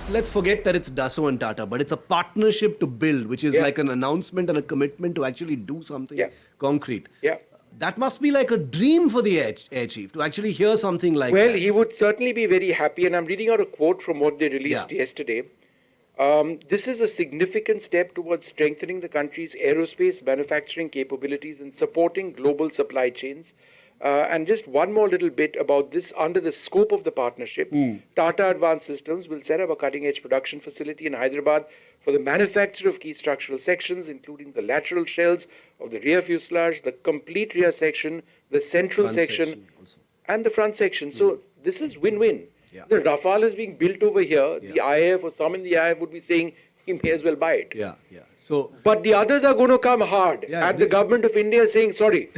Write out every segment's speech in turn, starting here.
let's forget that it's Dassault and Tata, but it's a partnership to build, which is like an announcement and a commitment to actually do something concrete. Yeah. That must be like a dream for the Air Chief to actually hear something like Well, that. he would certainly be very happy, and I'm reading out a quote from what they released yesterday. This is a significant step towards strengthening the country's aerospace manufacturing capabilities and supporting global supply chains. And just one more little bit about this. Under the scope of the partnership, Tata Advanced Systems will set up a cutting-edge production facility in Hyderabad for the manufacture of key structural sections, including the lateral shells of the rear fuselage, the complete rear section, the central section and the front section. So this is win-win. Yeah. The Rafale is being built over here. The IAF or some in the IAF would be saying, you may as well buy it. Yeah. So, but the others are going to come hard. And the government of India is saying, sorry,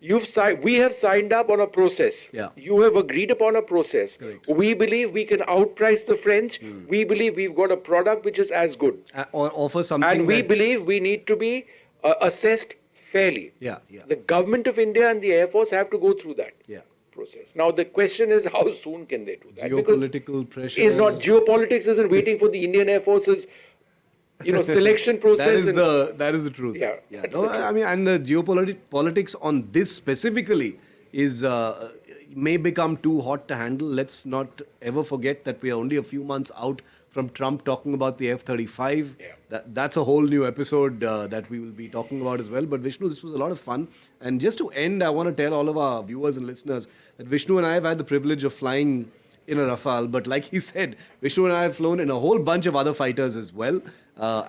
we have signed up on a process. Yeah. You have agreed upon a process. Correct. We believe we can outprice the French. We believe we've got a product which is as good. or offer something. And we believe we need to be assessed fairly. Yeah. The government of India and the Air Force have to go through that. Process. Now the question is, how soon can they do that? Geopolitical pressure. It's not geopolitics isn't waiting for the Indian Air Force's selection process. That is the truth. Yeah. No, I mean, and the geopolitics on this specifically is may become too hot to handle. Let's not ever forget that we are only a few months out from Trump talking about the F-35. That's a whole new episode that we will be talking about as well. But Vishnu, this was a lot of fun. And just to end, I want to tell all of our viewers and listeners that Vishnu and I have had the privilege of flying in a Rafale. But like he said, Vishnu and I have flown in a whole bunch of other fighters as well. We are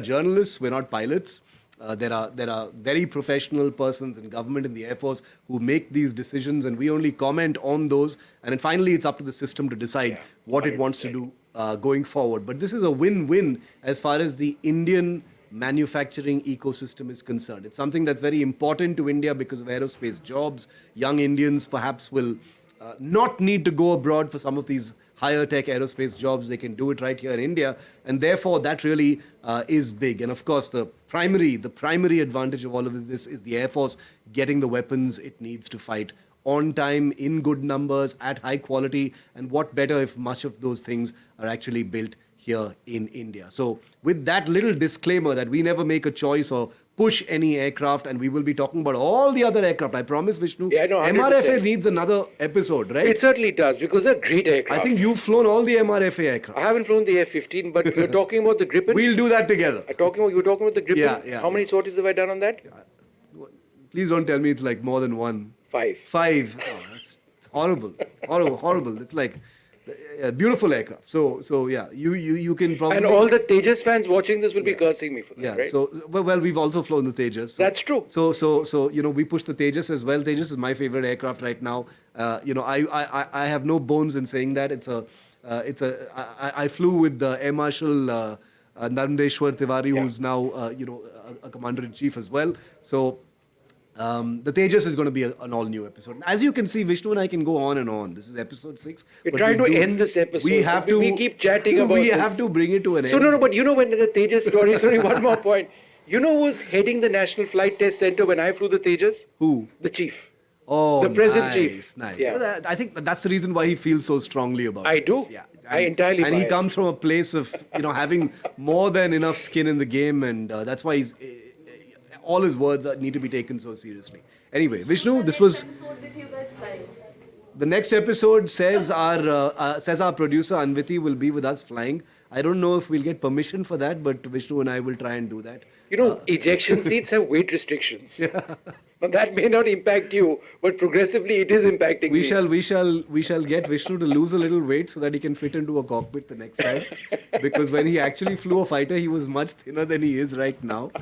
journalists. We're not pilots. There are very professional persons in government, in the Air Force, who make these decisions, and we only comment on those. And then finally, it's up to the system to decide what it wants to do going forward. But this is a win-win as far as the Indian manufacturing ecosystem is concerned. It's something that's very important to India because of aerospace jobs. Young Indians perhaps will not need to go abroad for some of these higher tech aerospace jobs. They can do it right here in India, and therefore that really is big. And of course, the primary advantage of all of this is the Air Force getting the weapons it needs to fight on time, in good numbers, at high quality. And what better if much of those things are actually built here in India. So with that little disclaimer that we never make a choice or push any aircraft, and we will be talking about all the other aircraft. I promise, Vishnu. Yeah, no, 100%. MRFA needs another episode, right? It certainly does, because they're great aircraft. I think you've flown all the MRFA aircraft. I haven't flown the F-15, but you're talking about the Gripen? We'll do that together. You're talking about the Gripen? Yeah. How many sorties have I done on that? Please don't tell me it's like more than one. 5. Oh, that's horrible. Horrible. It's like a beautiful aircraft. So yeah, you can probably... And all the Tejas fans watching this will be cursing me for that, right? So well, we've also flown the Tejas. So, that's true. So we push the Tejas as well. Tejas is my favorite aircraft right now. I have no bones in saying that. I flew with the Air Marshal Narendeshwar Tiwari, who's now a commander-in-chief as well. So the Tejas is going to be an all-new episode. As you can see, Vishnu and I can go on and on. This is episode 6. We're trying to end this episode. We keep chatting about this. We have to bring it to an end. So no, but when the Tejas story, sorry, one more point. You know who was heading the National Flight Test Center when I flew the Tejas? Who? The chief. Oh, the present chief. Nice. Yeah. So I think that's the reason why he feels so strongly about it. I do. Yeah. I entirely And biased. he comes from a place of, having more than enough skin in the game, and that's why all his words need to be taken so seriously. Anyway, Vishnu, this was... The next episode says our producer Anviti will be with us flying. I don't know if we'll get permission for that, but Vishnu and I will try and do that. Ejection seats have weight restrictions. Now that may not impact you, but progressively it is impacting me. We shall get Vishnu to lose a little weight so that he can fit into a cockpit the next time. Because when he actually flew a fighter, he was much thinner than he is right now.